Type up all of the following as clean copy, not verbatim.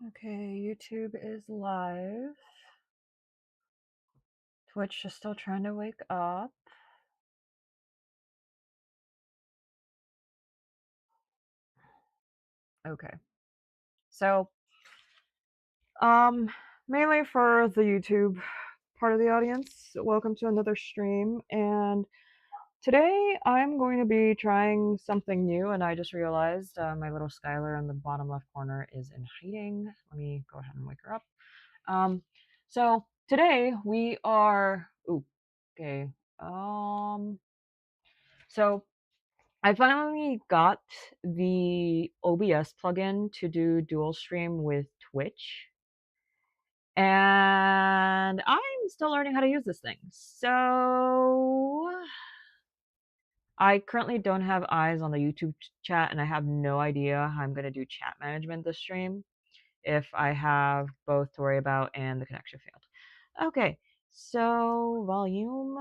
Okay, YouTube is live. Twitch is still trying to wake up. Okay. So, mainly for the YouTube part of the audience, welcome to another stream. And today I'm going to be trying something new, and I just realized my little Skylar in the bottom left corner is in hiding. Let me go ahead and wake her up. So today we are. Ooh, okay. So I finally got the OBS plugin to do dual stream with Twitch, and I'm still learning how to use this thing. So I currently don't have eyes on the YouTube chat, and I have no idea how I'm going to do chat management this stream if I have both to worry about and the connection failed. Okay, so volume.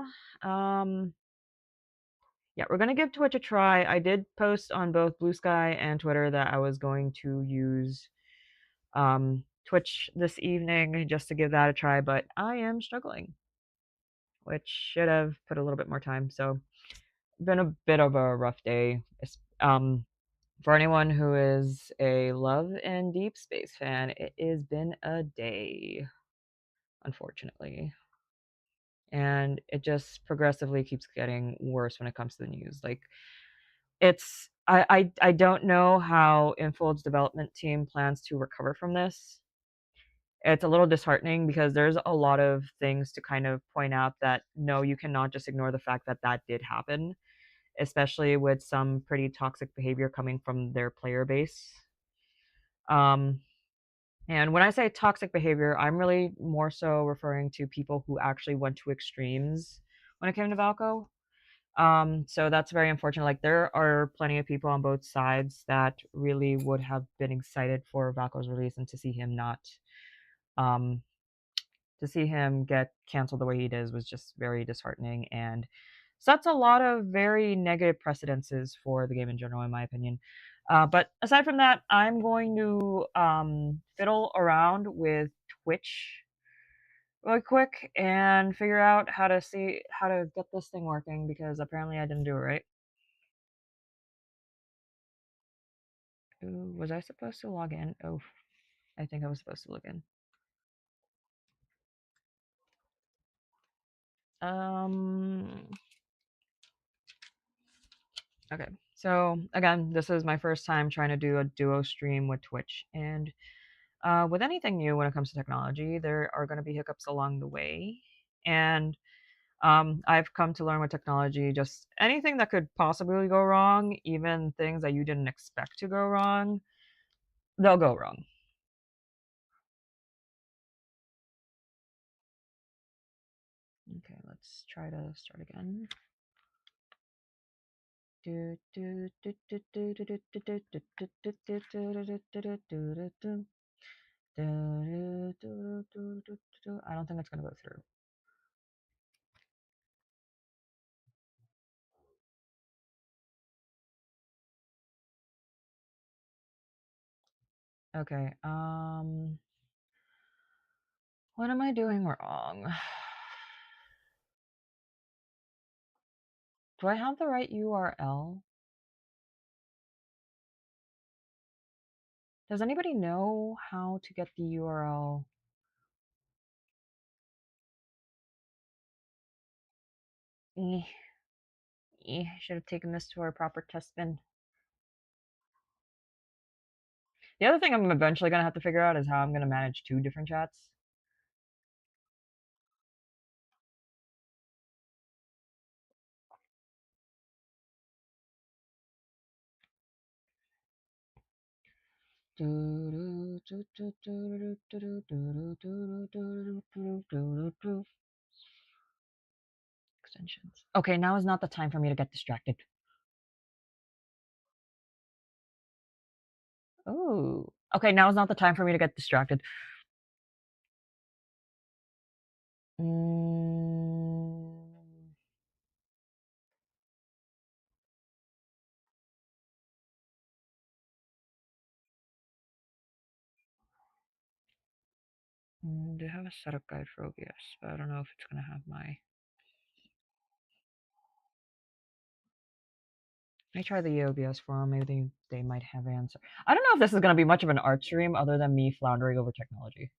Yeah, we're gonna give Twitch a try. I did post on both Bluesky and Twitter that I was going to use Twitch this evening just to give that a try, but I am struggling, which should have put a little bit more time. So, been a bit of a rough day. For anyone who is a Love and Deep Space fan, it has been a day, unfortunately. And it just progressively keeps getting worse when it comes to the news. Like, it's I don't know how Infold's development team plans to recover from this. It's a little disheartening because there's a lot of things to kind of point out that no, you cannot just ignore the fact that that did happen, especially with some pretty toxic behavior coming from their player base. And when I say toxic behavior, I'm really more so referring to people who actually went to extremes when it came to Valco. So that's very unfortunate. Like, there are plenty of people on both sides that really would have been excited for Valko's release, and um, to see him get canceled the way he did was just very disheartening and sets a lot of very negative precedences for the game in general, in my opinion. But aside from that, I'm going to fiddle around with Twitch really quick and figure out how to get this thing working, because apparently I didn't do it right. Ooh, was I supposed to log in? Oh, I think I was supposed to log in. Okay. So again, this is my first time trying to do a duo stream with Twitch, and with anything new when it comes to technology, there are going to be hiccups along the way, and I've come to learn with technology, just anything that could possibly go wrong, even things that you didn't expect to go wrong, they'll go wrong. Okay, let's try to start again. I don't think it's gonna go through. Okay, what am I doing wrong? Do I have the right URL? Does anybody know how to get the URL? Should have taken this to our proper test bin. The other thing I'm eventually gonna have to figure out is how I'm gonna manage 2 different chats. Extensions. Okay, now is not the time for me to get distracted. Oh. Okay, now is not the time for me to get distracted. They have a setup guide for OBS, but I don't know if it's going to have my... Let me try the OBS forum. Maybe they might have an answer. I don't know if this is going to be much of an art stream other than me floundering over technology.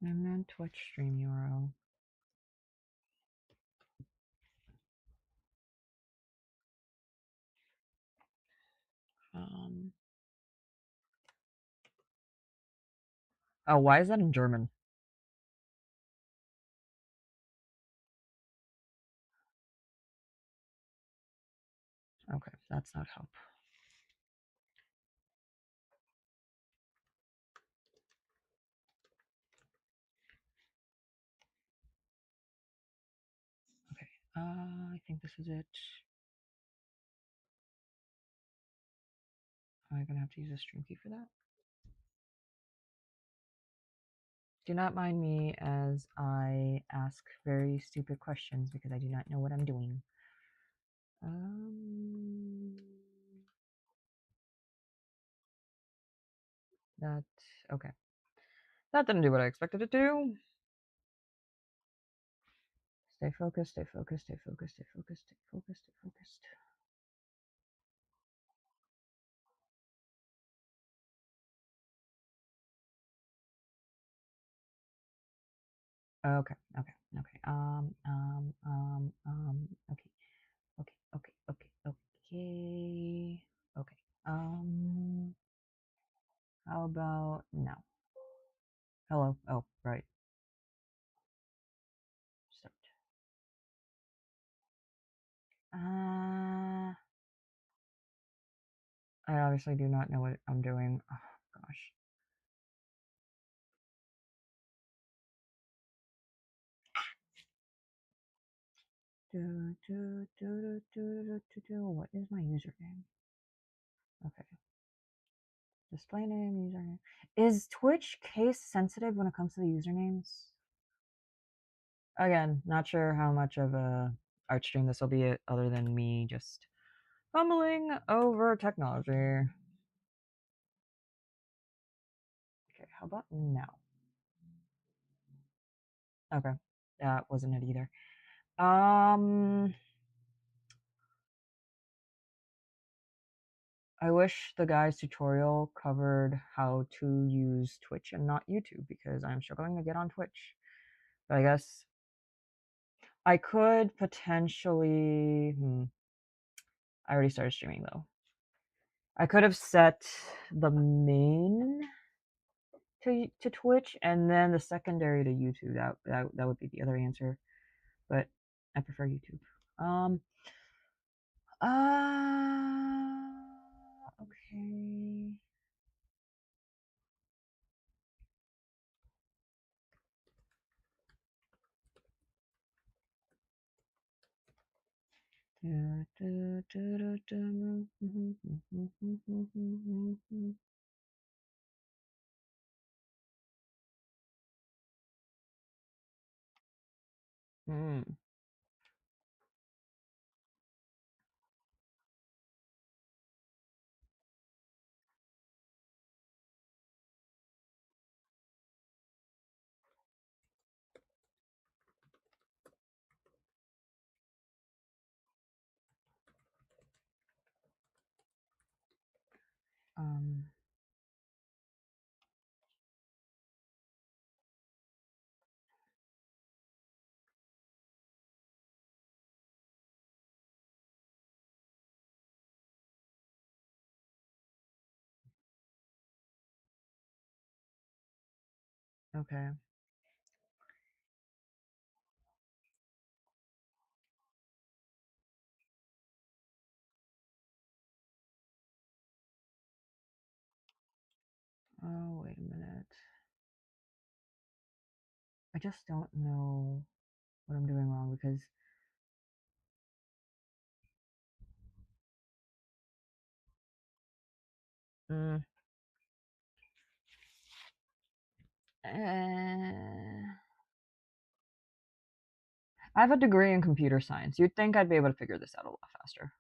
And then Twitch stream URL. Oh, why is that in German? Okay, that's not help. Okay, I think this is it. Am I gonna have to use a stream key for that? Do not mind me as I ask very stupid questions because I do not know what I'm doing. That, okay. That didn't do what I expected it to. Stay focused, stay focused, stay focused, stay focused, stay focused, stay focused. Okay, okay, okay. Okay, okay, okay, okay, okay, okay. How about now? Hello. Oh, right. Start. I obviously do not know what I'm doing. Oh, gosh. What is my username? Okay. Display name, username. Is Twitch case sensitive when it comes to the usernames? Again, not sure how much of a art stream this will be other than me just fumbling over technology. Okay, how about now? Okay, that wasn't it either. I wish the guy's tutorial covered how to use Twitch and not YouTube because I'm struggling to get on Twitch. But I guess I could potentially... I already started streaming though. I could have set the main to Twitch and then the secondary to YouTube. That would be the other answer. But I prefer YouTube. Okay. Okay. Oh, wait a minute. I just don't know what I'm doing wrong because I have a degree in computer science. You'd think I'd be able to figure this out a lot faster.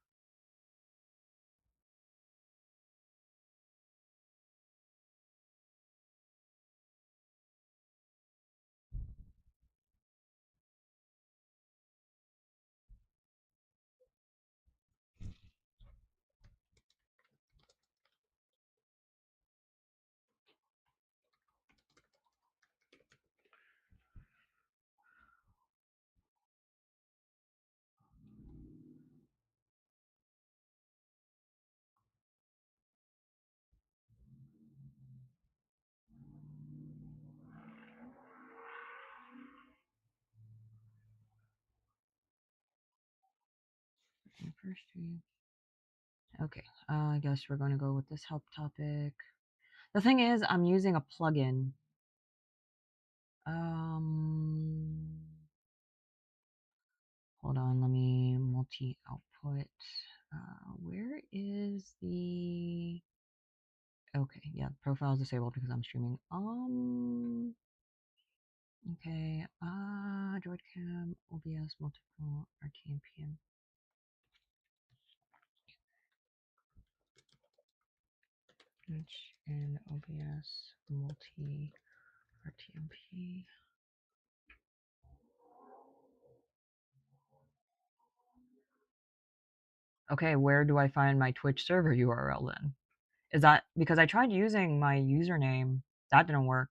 First three. Okay, I guess we're going to go with this help topic. The thing is, I'm using a plugin. Hold on, let me multi-output. Where is the... Okay, yeah, profile is disabled because I'm streaming. Okay, DroidCam, OBS, multiple, RTMP. And OBS, multi, RTMP. Okay, where do I find my Twitch server URL then? Is that because I tried using my username? That didn't work.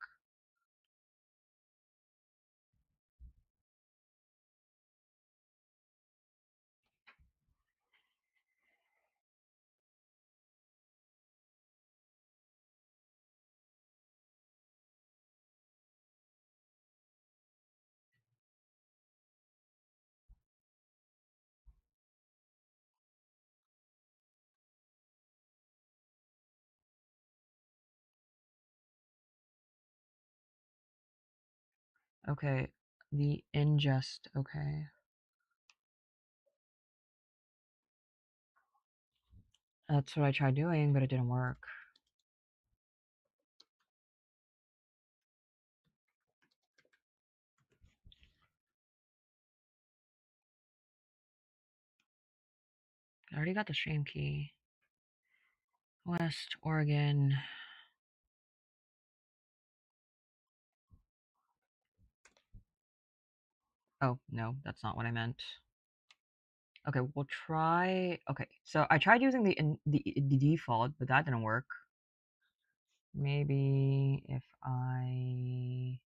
Okay, the ingest, okay. That's what I tried doing, but it didn't work. I already got the stream key. West Oregon. Oh, no, that's not what I meant. Okay, we'll try... Okay, so I tried using the default, but that didn't work. Maybe if I...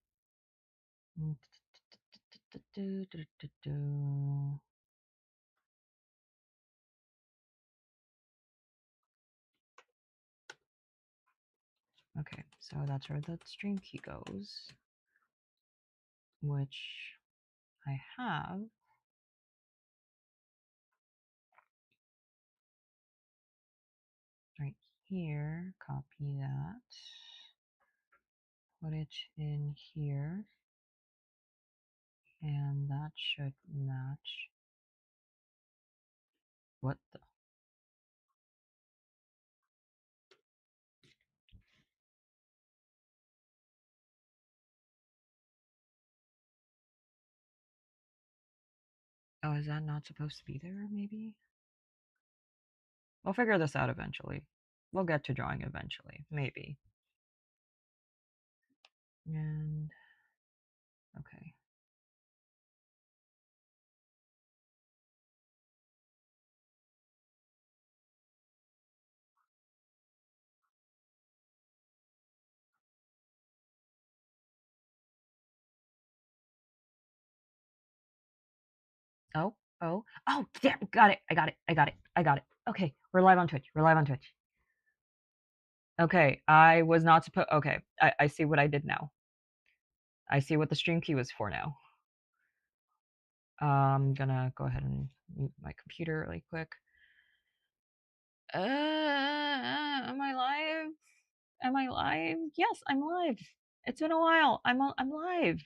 Okay, so that's where the stream key goes, which I have. Right here, copy that, put it in here, and that should match. What the? Oh, is that not supposed to be there, maybe? We'll figure this out eventually. We'll get to drawing eventually, maybe. And, okay. Oh, damn, got it, I got it. Okay, we're live on Twitch, Okay, I was not supposed, okay, I see what I did now. I see what the stream key was for now. I'm gonna go ahead and mute my computer really quick. Am I live? Am I live? Yes, I'm live. It's been a while. I'm live.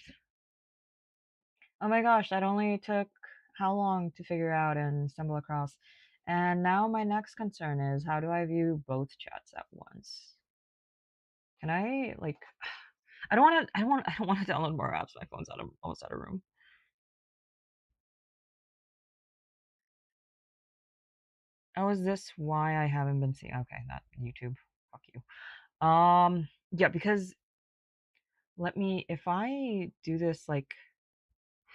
Oh my gosh, that only took how long to figure out and stumble across. And now my next concern is, how do I view both chats at once? Can I, like, I don't want to download more apps. My phone's almost out of room. Oh, is this why I haven't been seeing? Okay, that YouTube. Fuck you. Yeah, because if I do this like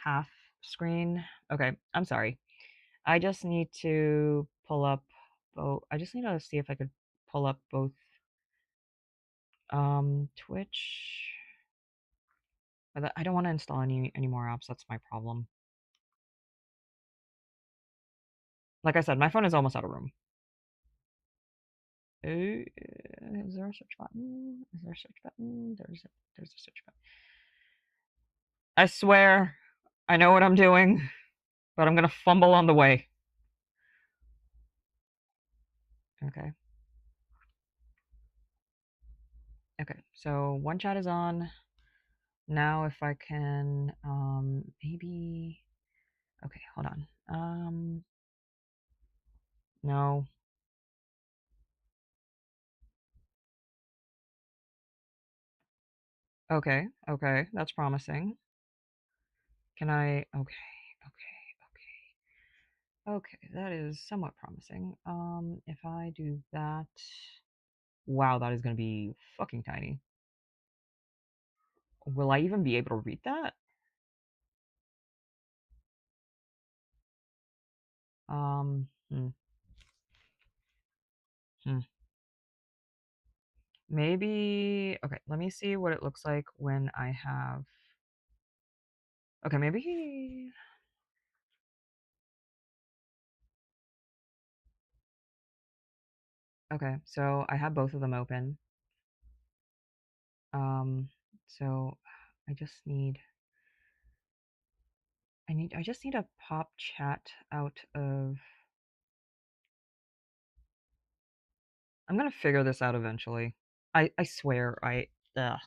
half screen. Okay, I'm sorry. I just need to pull up both. I just need to see if I could pull up both Twitch. But I don't want to install any more apps. That's my problem. Like I said, my phone is almost out of room. Is there a search button? Is there a search button? There's a search button. I swear, I know what I'm doing, but I'm gonna fumble on the way. Okay. Okay, so one chat is on. Now if I can, maybe, okay, hold on. No. Okay, okay, that's promising. Can I, okay, that is somewhat promising. If I do that, wow, that is gonna be fucking tiny. Will I even be able to read that? Um, hmm, hmm. Maybe, okay, let me see what it looks like when I have, okay, maybe, okay, so I have both of them open. So I just need, I just need a pop chat out of, I'm gonna figure this out eventually. I swear, ugh.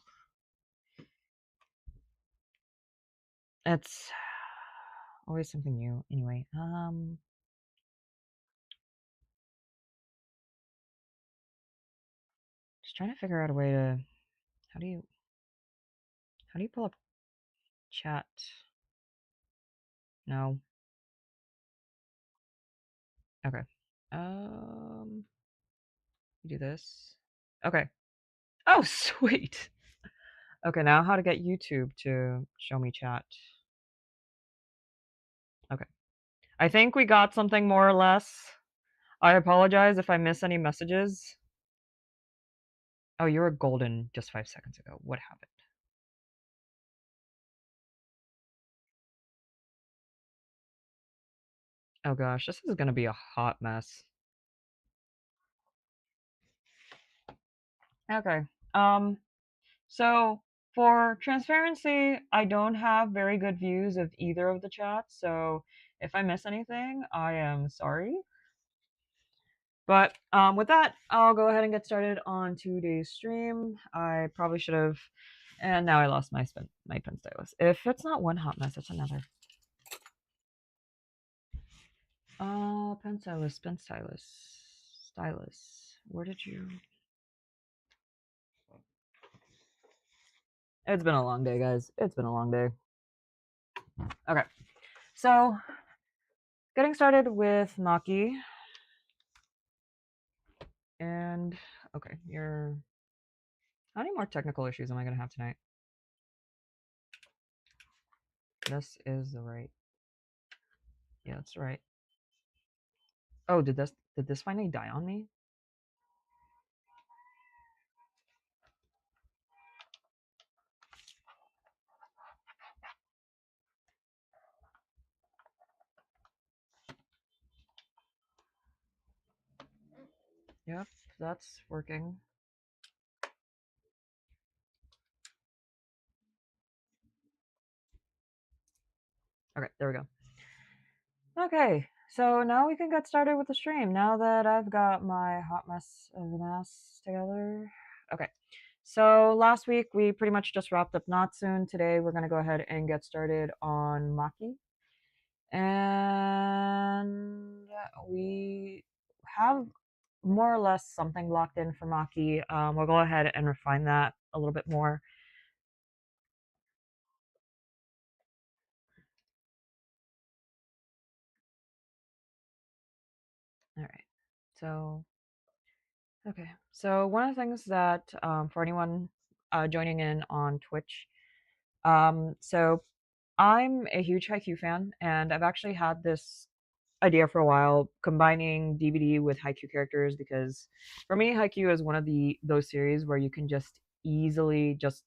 It's always something new. Anyway, just trying to figure out a way to, how do you, how do you pull up chat? No. Okay. You do this. Okay. Oh, sweet. Okay, now how to get YouTube to show me chat. Okay. I think we got something more or less. I apologize if I miss any messages. Oh, you were golden just 5 seconds ago. What happened? Oh gosh, this is gonna be a hot mess. Okay. So for transparency, I don't have very good views of either of the chats, so if I miss anything, I am sorry. But with that, I'll go ahead and get started on today's stream. I probably should have, and now I lost my pen stylus. If it's not one hot mess, it's another. Pen stylus. Where did you? It's been a long day, guys. It's been a long day. Okay, so getting started with Maki. And okay, how many more technical issues am I gonna have tonight? This is the right. Yeah, that's right. Oh, did this finally die on me? Yep, that's working. Okay, there we go. Okay, so now we can get started with the stream. Now that I've got my hot mess of an ass together. Okay, so last week we pretty much just wrapped up Natsun. Today we're gonna go ahead and get started on Maki. And we have more or less something locked in for Maki. We'll go ahead and refine that a little bit more. All right. So, okay. So one of the things that for anyone joining in on Twitch, so I'm a huge Haikyuu fan, and I've actually had this idea for a while, combining DVD with Haikyuu characters, because for me, Haikyuu is one of those series where you can just easily just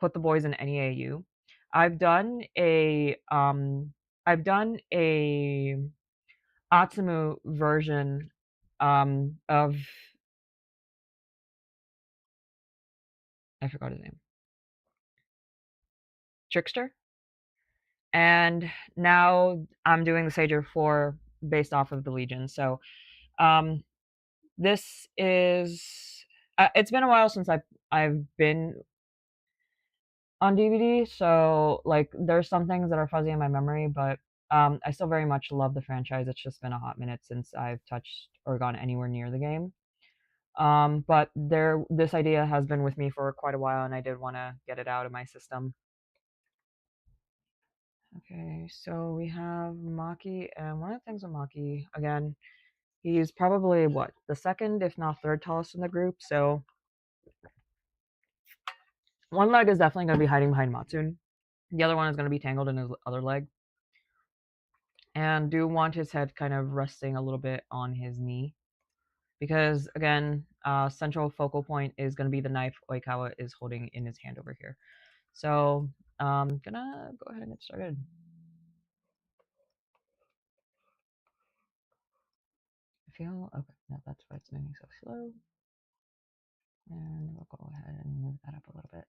put the boys in any AU. I've done a I've done a Atsumu version of I forgot his name. Trickster. And now I'm doing the Sager 4 based off of the Legion. So, um this is it's been a while since I've been on DVD, so like there's some things that are fuzzy in my memory, but I still very much love the franchise. It's just been a hot minute since I've touched or gone anywhere near the game. But this idea has been with me for quite a while, and I did want to get it out of my system. Okay, so we have Maki, and one of the things with Maki, again, he's probably what, the second, if not third tallest in the group, so one leg is definitely going to be hiding behind Matsune. The other one is going to be tangled in his other leg. And do want his head kind of resting a little bit on his knee. Because, again, central focal point is going to be the knife Oikawa is holding in his hand over here. So, I'm gonna go ahead and get started. I feel, okay, no, that's why it's moving so slow. And we'll go ahead and move that up a little bit.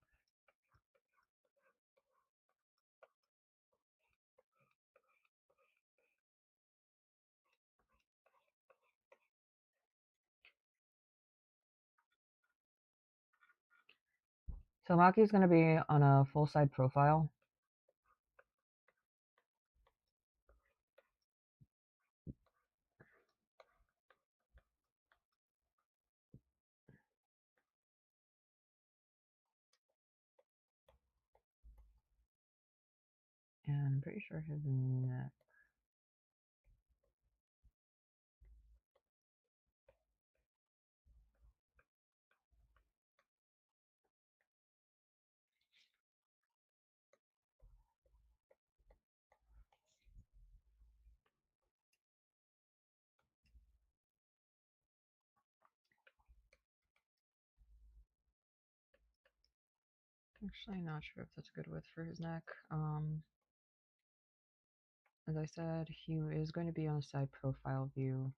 So Maki's going to be on a full side profile. And I'm pretty sure his neck. Actually, not sure if that's a good width for his neck. As I said, he is going to be on a side profile view.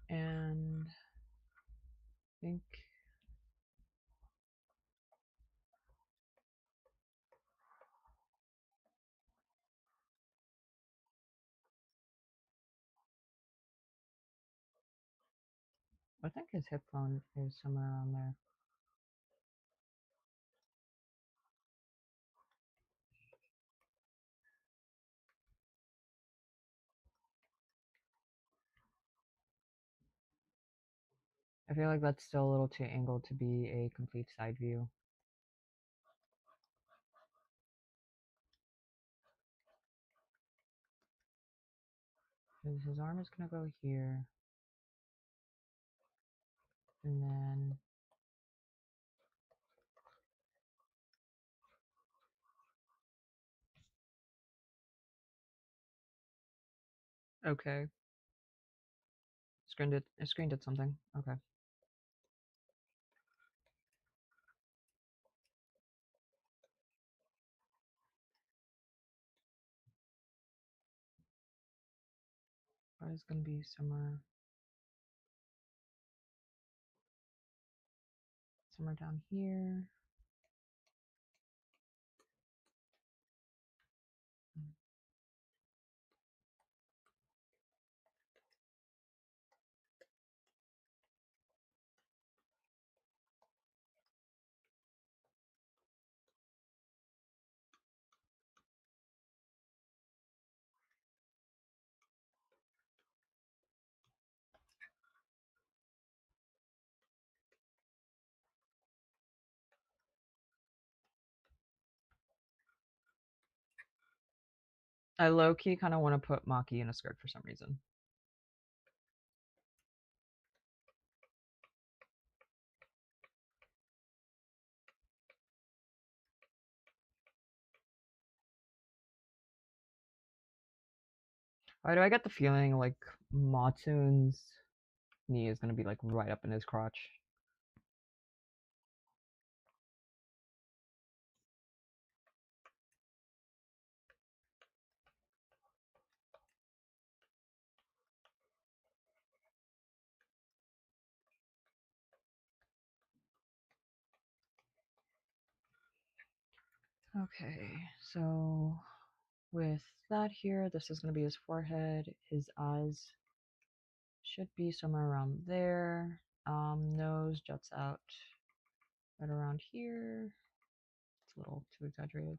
And I think his hip bone is somewhere around there. I feel like that's still a little too angled to be a complete side view. His arm is gonna go here. And then okay. Screen did something. Okay. It's gonna be somewhere down here. I low-key kind of want to put Maki in a skirt for some reason. Why do I get the feeling like Matsun's knee is gonna be like right up in his crotch? Okay, so with that here, this is going to be his forehead. His eyes should be somewhere around there. Nose juts out right around here. It's a little too exaggerated.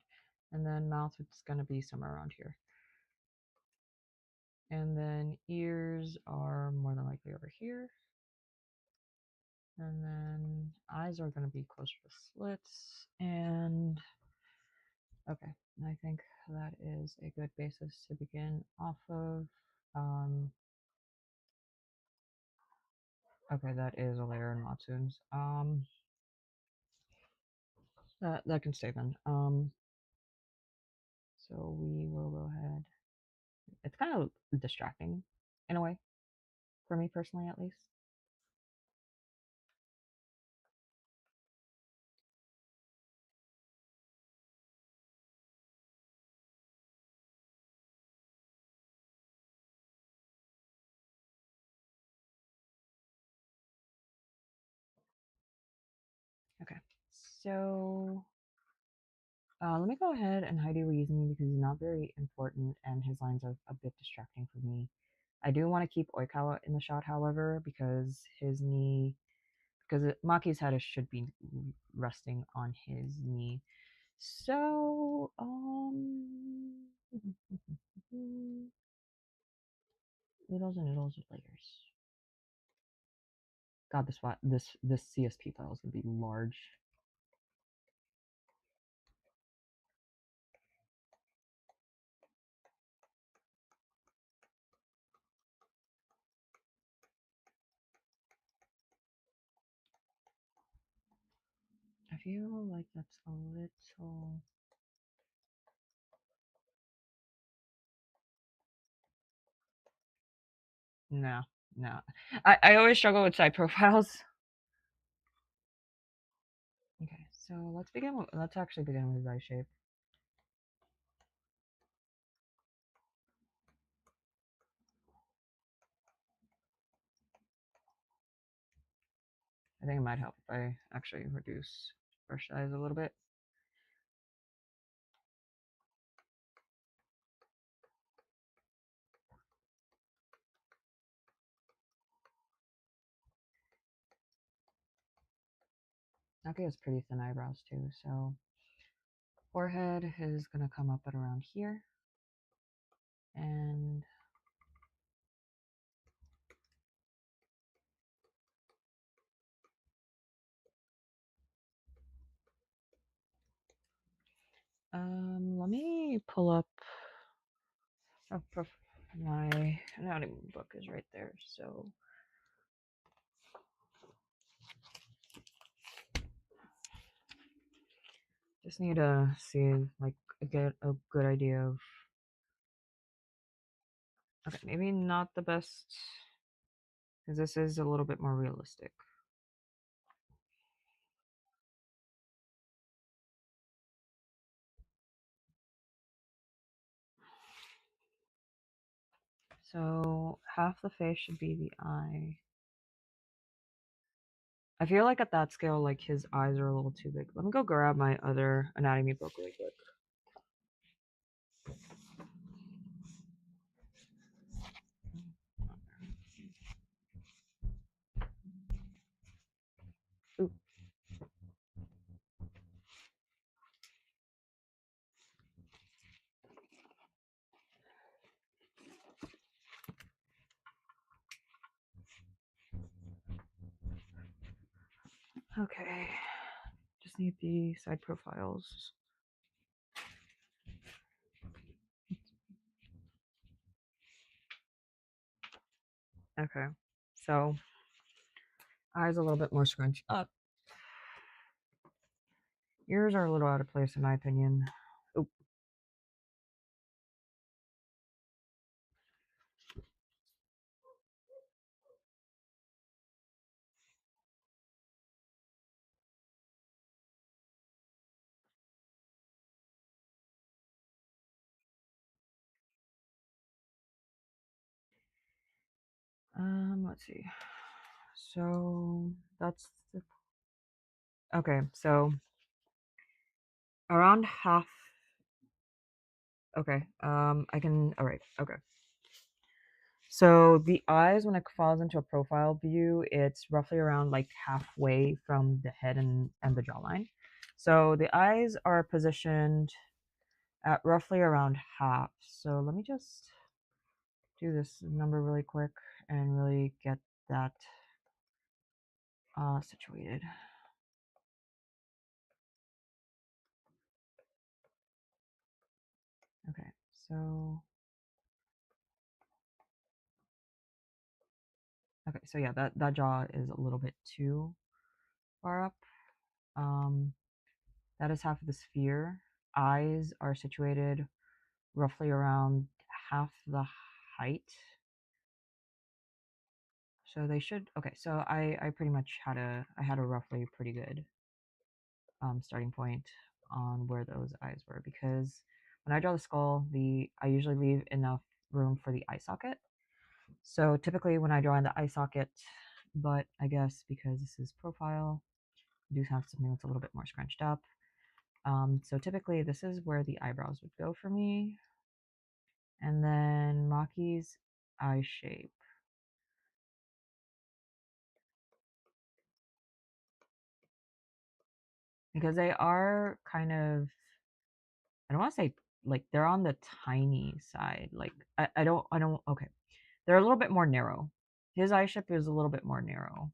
And then mouth is going to be somewhere around here. And then ears are more than likely over here. And then eyes are going to be closer to slits. And okay, I think that is a good basis to begin off of. Okay, that is a layer in Matsun's. That can stay then. So we will go ahead. It's kind of distracting in a way, for me personally at least. Okay, so let me go ahead and hide erase me because he's not very important and his lines are a bit distracting for me. I do want to keep Oikawa in the shot, however, because his knee, because Maki's head should be resting on his knee. So, noodles and noodles with layers. God, this CSP file is gonna be large. I feel like that's a little. No, no. I always struggle with side profiles. Okay, so let's actually begin with his eye shape. I think it might help if I actually reduce brush size a little bit. Naki has pretty thin eyebrows too, so forehead is gonna come up at around here. And let me pull up my anatomy book is right there, so just need to see, like, get a good idea of. Okay, maybe not the best, because this is a little bit more realistic. So half the face should be the eye. I feel like at that scale, like his eyes are a little too big. Let me go grab my other anatomy book really quick. Ooh. Okay, just need the side profiles. Okay, so eyes a little bit more scrunched up. Ears are a little out of place in my opinion. Oop. Let's see. So that's the, okay. So around half. Okay. I can. All right. Okay. So the eyes, when it falls into a profile view, it's roughly around like halfway from the head and the jawline. So the eyes are positioned at roughly around half. So let me just do this number really quick and really get that situated. Okay, so yeah, that jaw is a little bit too far up. That is half of the sphere. Eyes are situated roughly around half the height. So they should, okay, so I pretty much had a roughly pretty good starting point on where those eyes were, because when I draw the skull, I usually leave enough room for the eye socket. So typically when I draw in the eye socket, but I guess because this is profile, I do have something that's a little bit more scrunched up. So typically this is where the eyebrows would go for me. And then Maki's eye shape. Because they are kind of, I don't want to say like they're on the tiny side. Like I don't okay. They're a little bit more narrow. His eye shape is a little bit more narrow.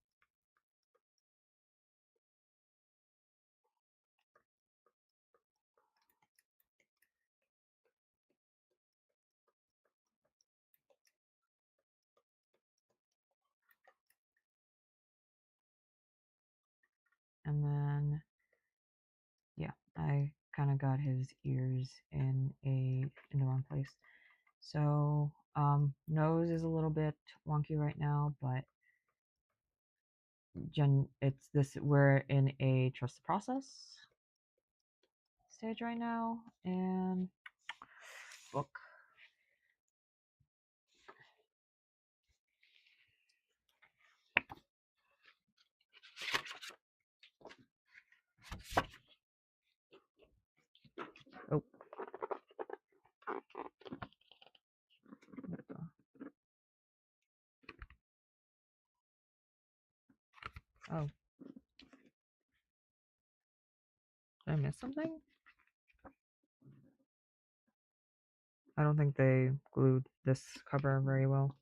And then yeah, I kind of got his ears in the wrong place. So nose is a little bit wonky right now, but it's this, we're in a trust the process stage right now, and book. Oh, oh, did I miss something? I don't think they glued this cover very well.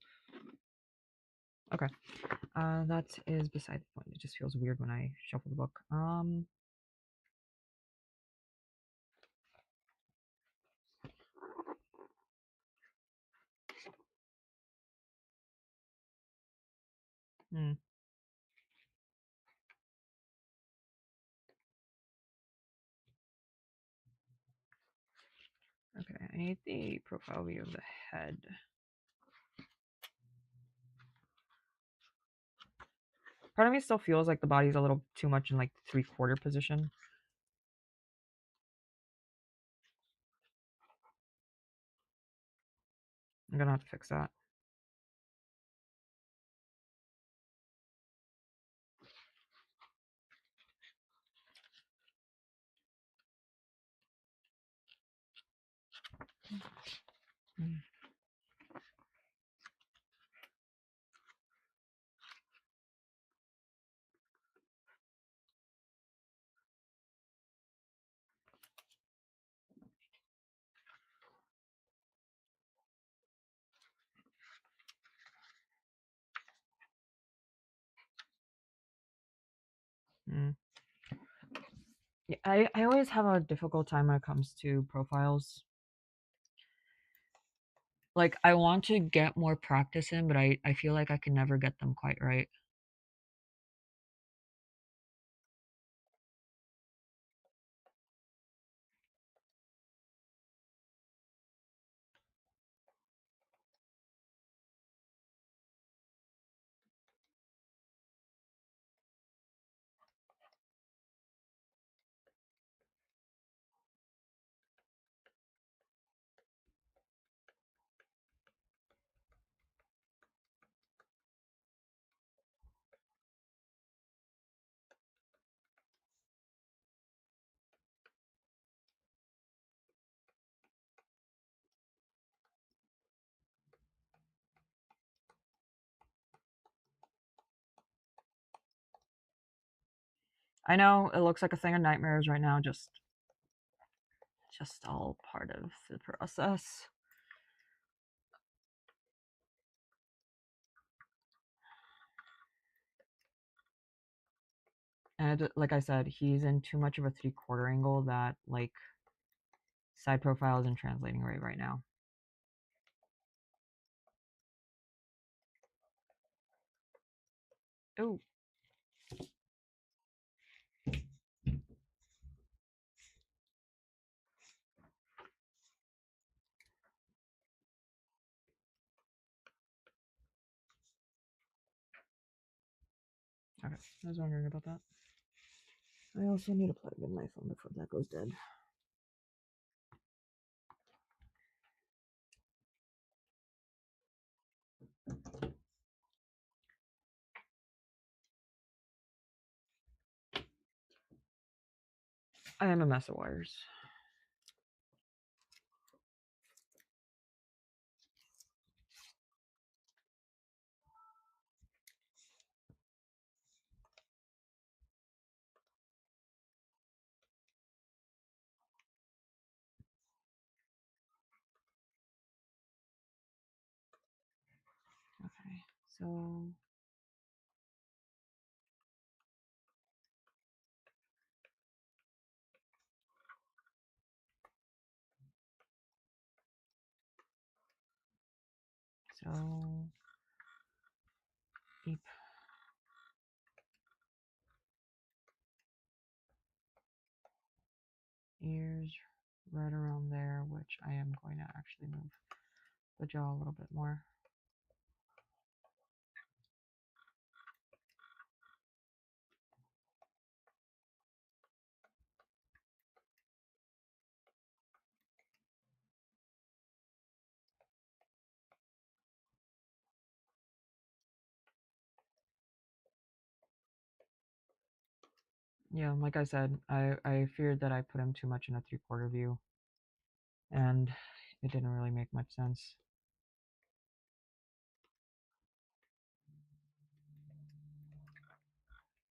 Okay, that is beside the point. It just feels weird when I shuffle the book. Hmm. Okay, I need the profile view of the head. Part of me still feels like the body's a little too much in like the 3/4 position. I'm gonna have to fix that. Mm. Mm. Yeah, I always have a difficult time when it comes to profiles. Like, I want to get more practice in, but I feel like I can never get them quite right. I know it looks like a thing of nightmares right now, just all part of the process. And like I said, he's in too much of a 3/4 angle that like side profile isn't translating right now. Oh. Okay, I was wondering about that. I also need to plug in my phone before that goes dead. I am a mess of wires. Okay, so deep ears right around there, which I am going to actually move the jaw a little bit more. Yeah, like I said, I feared that I put him too much in a 3/4 view, and it didn't really make much sense.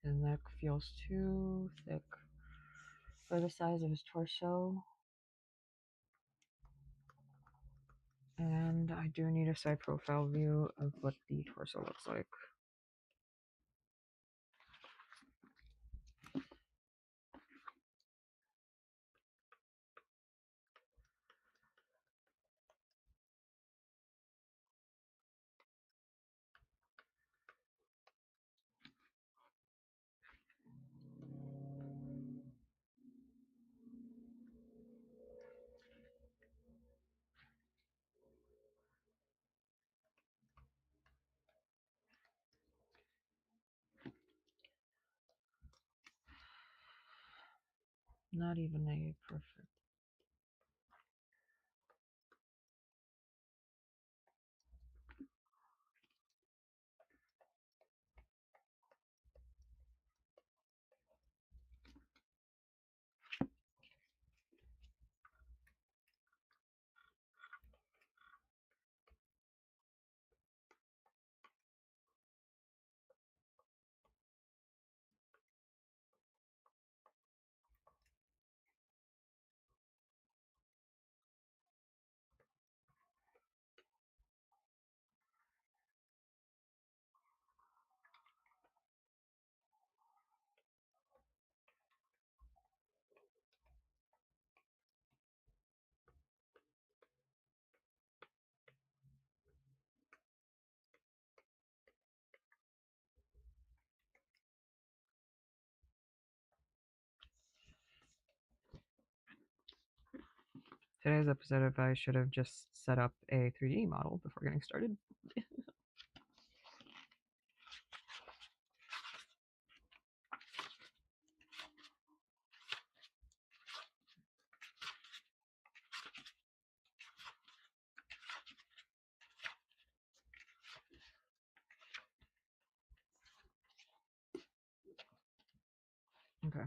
His neck feels too thick for the size of his torso. And I do need a side profile view of what the torso looks like. Not even a perfect. Today's episode, I should have just set up a 3D model before getting started. Okay.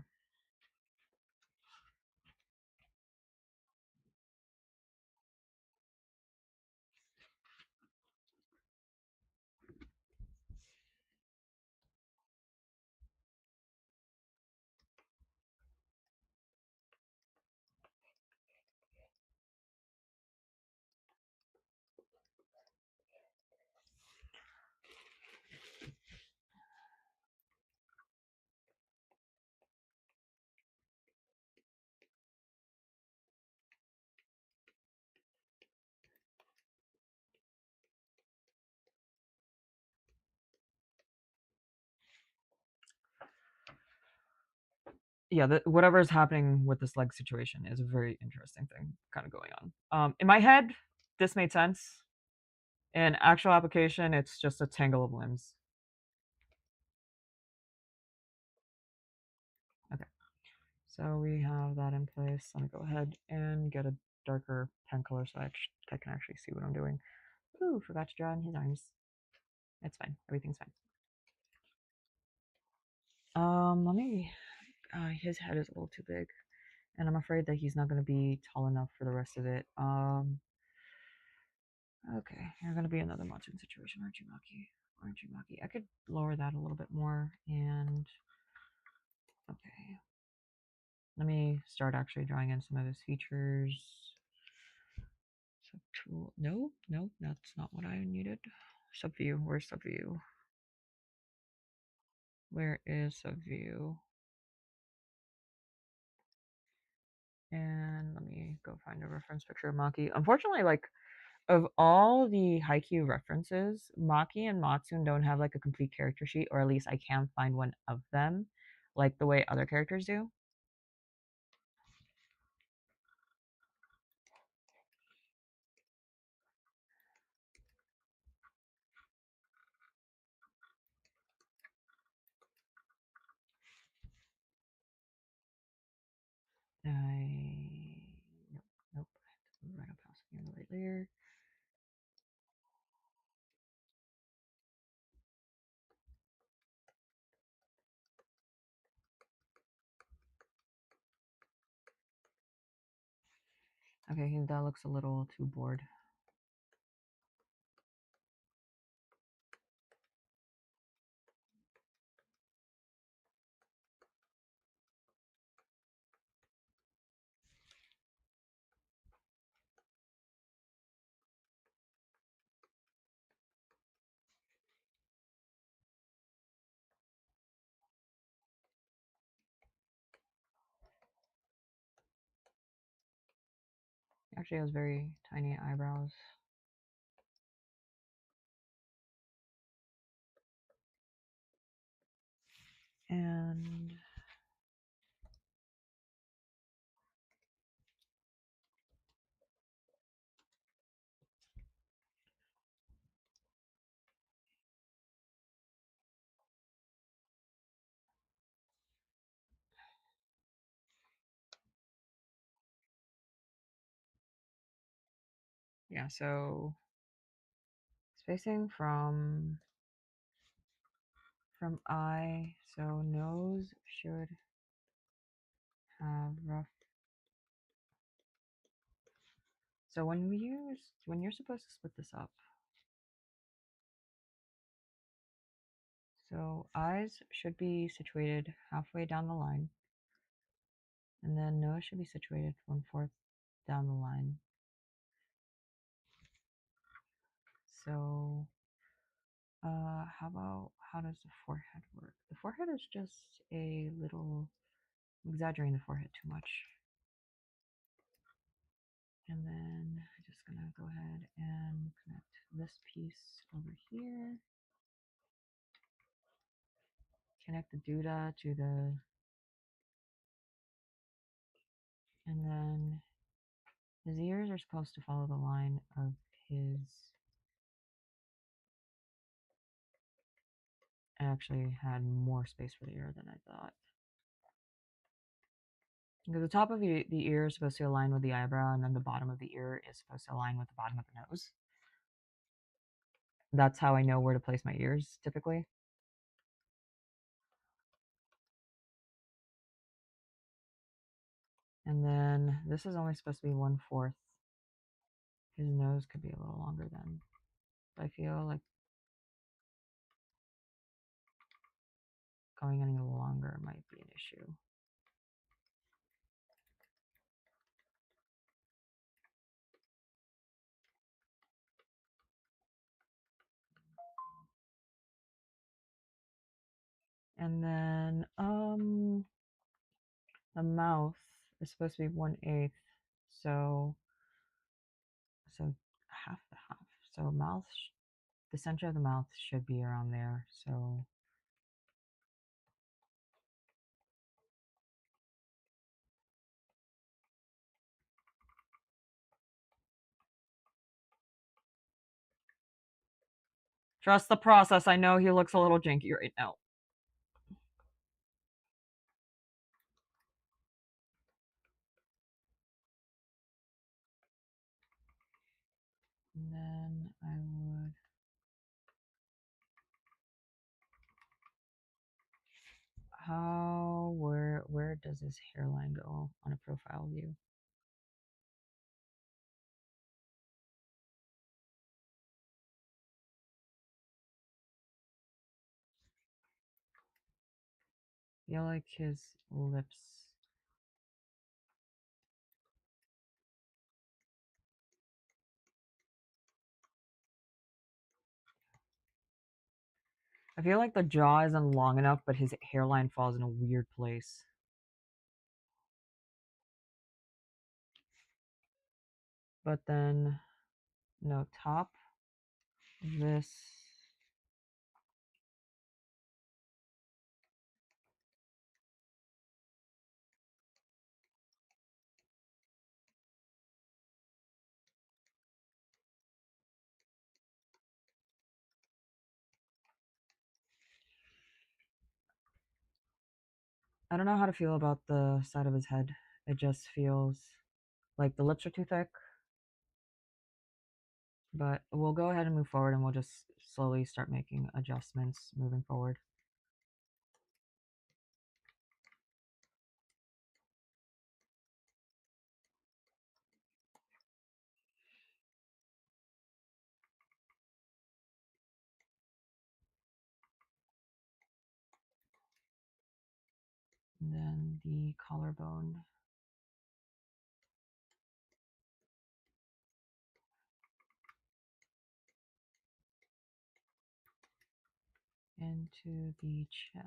Yeah, whatever is happening with this leg situation is a very interesting thing kind of going on. In my head, this made sense. In actual application, it's just a tangle of limbs. Okay, so we have that in place. I'm gonna go ahead and get a darker pen color so I can actually see what I'm doing. Ooh, forgot to draw in his arms. It's fine. Everything's fine. Let me. His head is a little too big, and I'm afraid that he's not gonna be tall enough for the rest of it. Okay, you're gonna be another monsoon situation, aren't you, Maki? Aren't you, Maki? I could lower that a little bit more, and okay. Let me start actually drawing in some of his features. Subtool. No, no, that's not what I needed. Subview. Where's subview? Where is subview? And let me go find a reference picture of Maki. Unfortunately, like, of all the Haikyuu references, Maki and Matsune don't have like a complete character sheet, or at least I can't find one of them, like the way other characters do. Nope, nope. Right up house in the right layer. Okay, that looks a little too bored. He actually has very tiny eyebrows. And yeah, so spacing from eye, so nose should have rough. So when you're supposed to split this up, so eyes should be situated halfway down the line, and then nose should be situated 1/4 down the line. So how does the forehead work? The forehead is just a little, I'm exaggerating the forehead too much. And then I'm just gonna go ahead and connect this piece over here. Connect the doodah to the, and then His ears are supposed to follow the line of his... I actually had more space for the ear than I thought. Because the top of the ear is supposed to align with the eyebrow, and then the bottom of the ear is supposed to align with the bottom of the nose. That's how I know where to place my ears, typically. And then this is only supposed to be 1/4. His nose could be a little longer then. But I feel like going any longer might be an issue. And then the mouth is supposed to be 1/8, so half the half. So the center of the mouth should be around there. So trust the process. I know he looks a little janky right now. And then I would... where does his hairline go on a profile view? I feel like his lips... I feel like the jaw isn't long enough, but his hairline falls in a weird place. But then, no, top of this... I don't know how to feel about the side of his head. It just feels like the lips are too thick. But we'll go ahead and move forward, and we'll just slowly start making adjustments moving forward. And then the collarbone. Into the chest.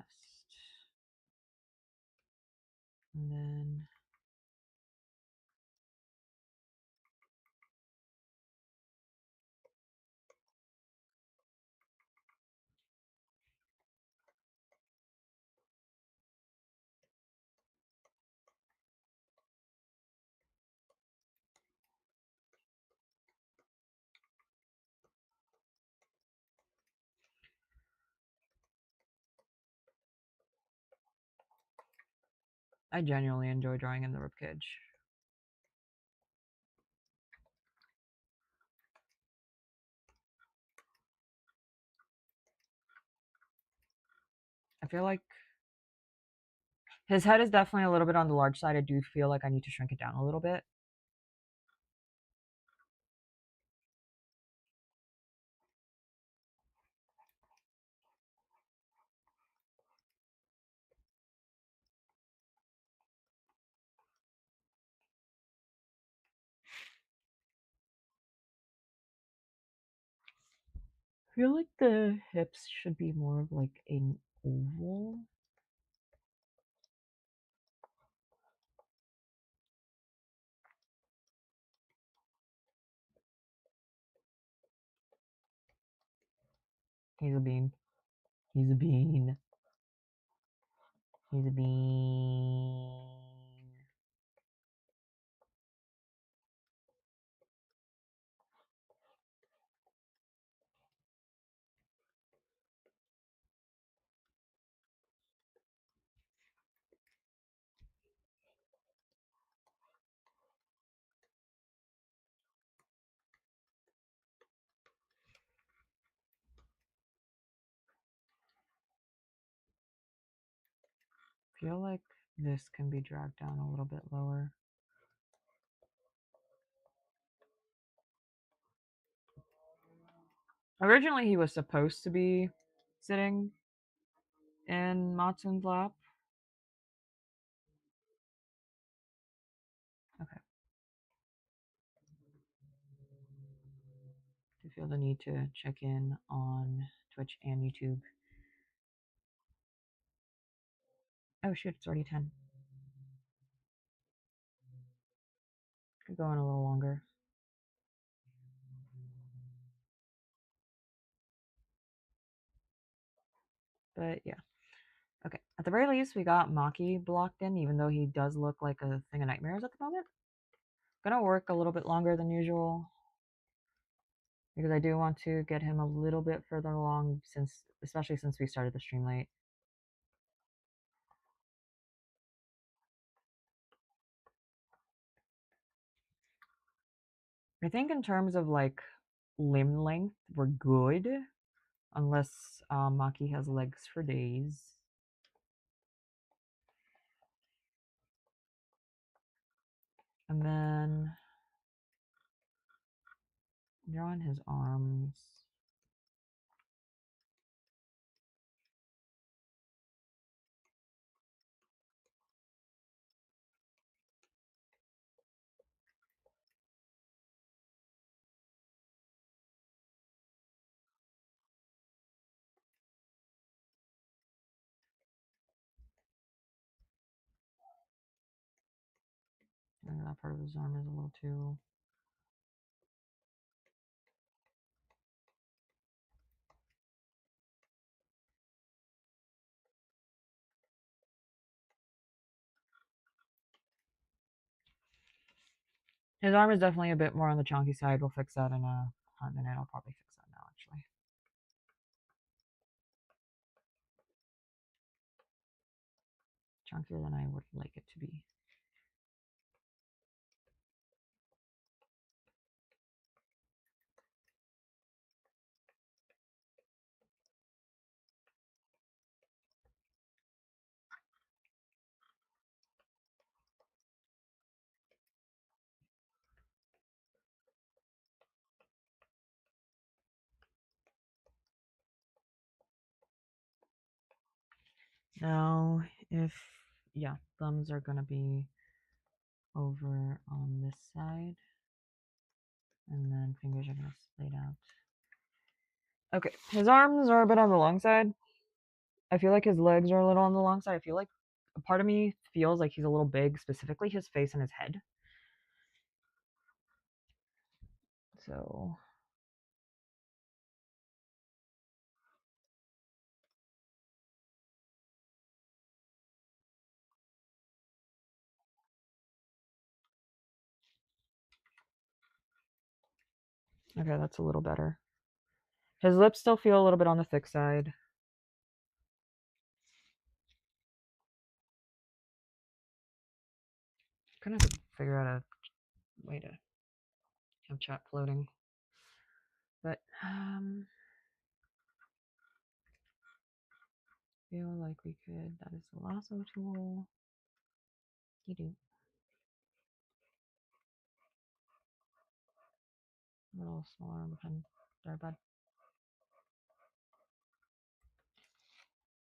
And then I genuinely enjoy drawing in the ribcage. I feel like his head is definitely a little bit on the large side. I do feel like I need to shrink it down a little bit. I feel like the hips should be more of like an oval. He's a bean. He's a bean. He's a bean. feel like this can be dragged down a little bit lower. Originally, he was supposed to be sitting in Matsun's lap. Okay. I feel the need to check in on Twitch and YouTube. Oh shoot, it's already 10. Could go on a little longer. But yeah. Okay. At the very least, we got Maki blocked in, even though he does look like a thing of nightmares at the moment. Gonna work a little bit longer than usual, because I do want to get him a little bit further along, especially since we started the stream late. I think in terms of like limb length, we're good, unless Maki has legs for days. And then drawing his arms. And that part of his arm is a little too. His arm is definitely a bit more on the chunky side. We'll fix that in a hot minute. I'll probably fix that now, actually. Chunkier than I would like it to be. Now, if, yeah, thumbs are gonna be over on this side, and then fingers are gonna split out. Okay, his arms are a bit on the long side. I feel like his legs are a little on the long side. I feel like a part of me feels like he's a little big, specifically his face and his head. So okay, that's a little better. His lips still feel a little bit on the thick side. Gonna have to figure out a way to have chat floating. But feel like we could. That is the lasso tool. You do. A little smaller on the pen. There, bud.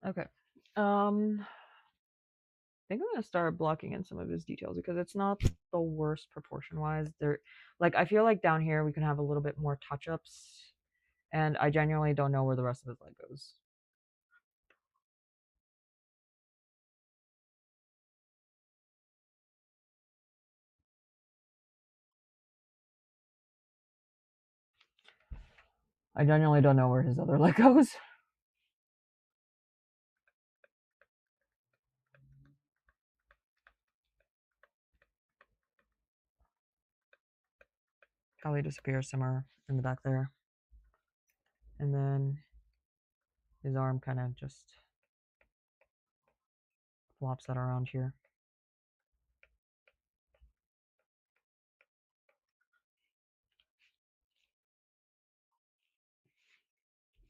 Okay. I think I'm gonna start blocking in some of his details because it's not the worst proportion wise. There, like I feel like down here we can have a little bit more touch ups, and I genuinely don't know where the rest of his leg goes. I genuinely don't know where his other leg goes. Probably disappears somewhere in the back there. And then his arm kind of just flops that around here.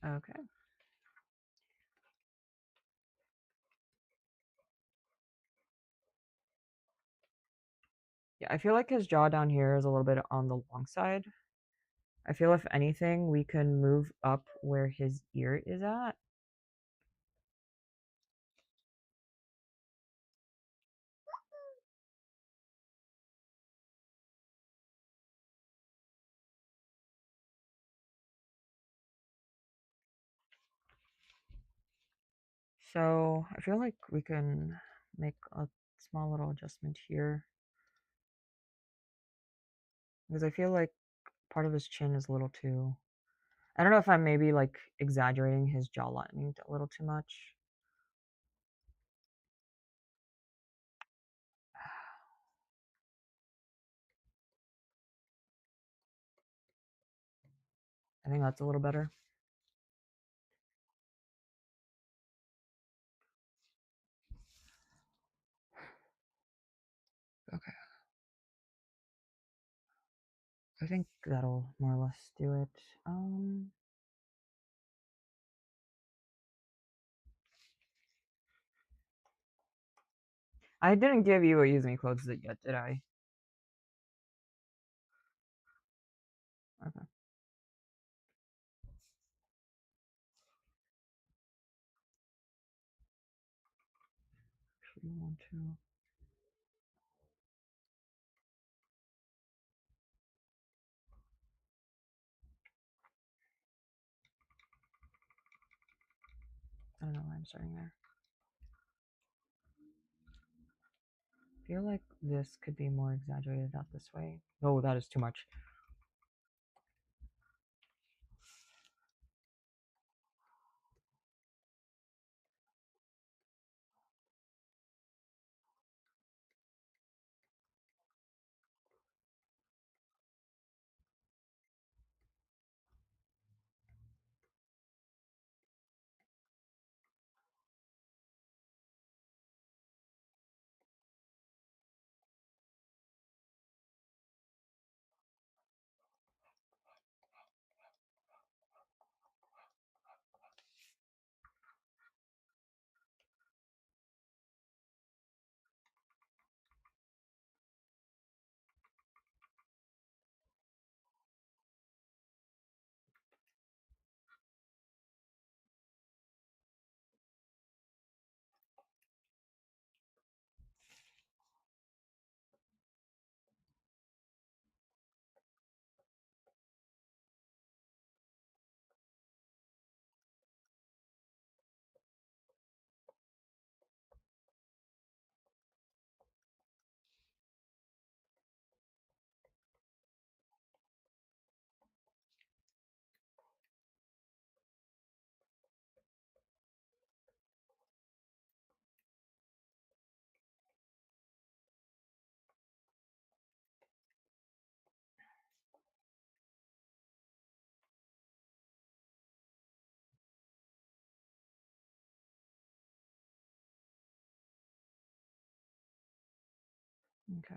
Okay. I feel like his jaw down here is a little bit on the long side. I feel if anything, we can move up where his ear is at. So I feel like we can make a small little adjustment here. Because I feel like part of his chin is a little too... I don't know if I'm maybe like exaggerating his jawline a little too much. I think that's a little better. Okay. I think that'll more or less do it. I didn't give you a use me clothes yet, did I? Okay. Actually, want to... I don't know why I'm starting there. I feel like this could be more exaggerated out this way. Oh, that is too much. Okay.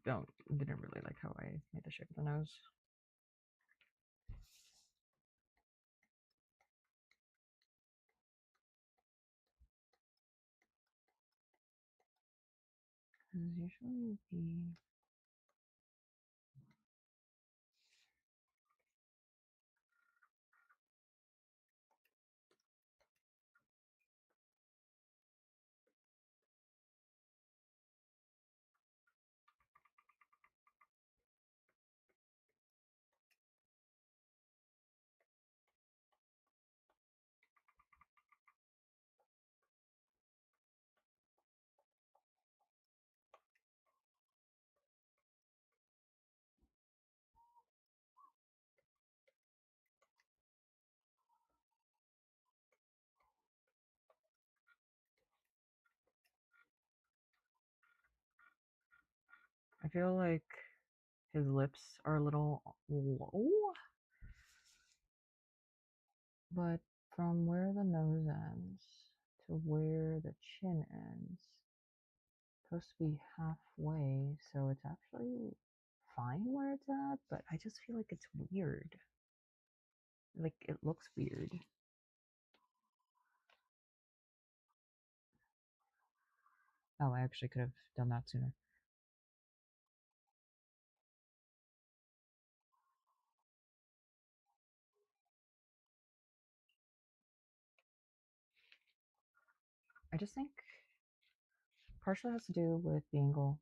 Didn't really like how I made the shape of the nose. Usually the... I feel like his lips are a little low, but from where the nose ends to where the chin ends supposed to be halfway, so it's actually fine where it's at, but I just feel like it's weird. Like, it looks weird. Oh, I actually could have done that sooner. I just think partially has to do with the angle.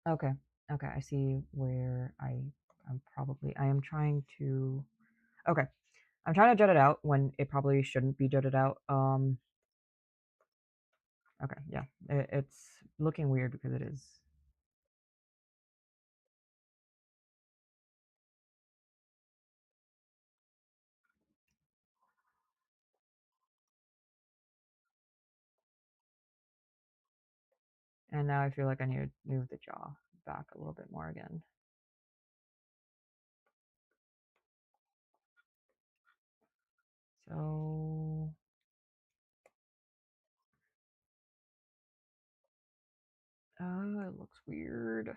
Okay, okay, I see where I am trying to, okay, I'm trying to jut it out when it probably shouldn't be jutted out. Okay, yeah, it's looking weird because it is. And now I feel like I need to move the jaw back a little bit more again. So it looks weird.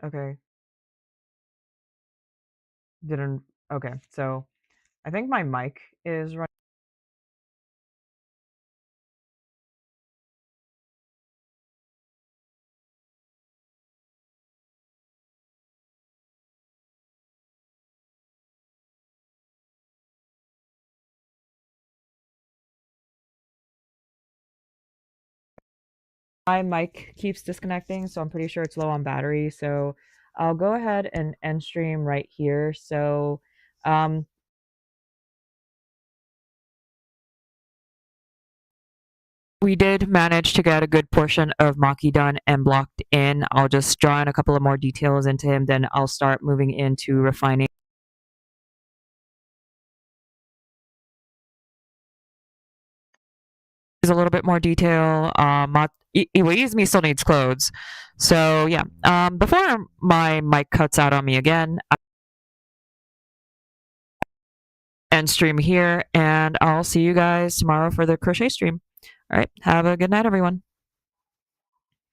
Okay, didn't. Okay, so I think my mic is running. My mic keeps disconnecting, so I'm pretty sure it's low on battery. So I'll go ahead and end stream right here. So um, we did manage to get a good portion of Maki done and blocked in. I'll just draw in a couple of more details into him, then I'll start moving into refining. A little bit more detail. Iwaizumi still needs clothes. So yeah, before my mic cuts out on me again, I end stream here, and I'll see you guys tomorrow for the crochet stream. All right, have a good night, everyone.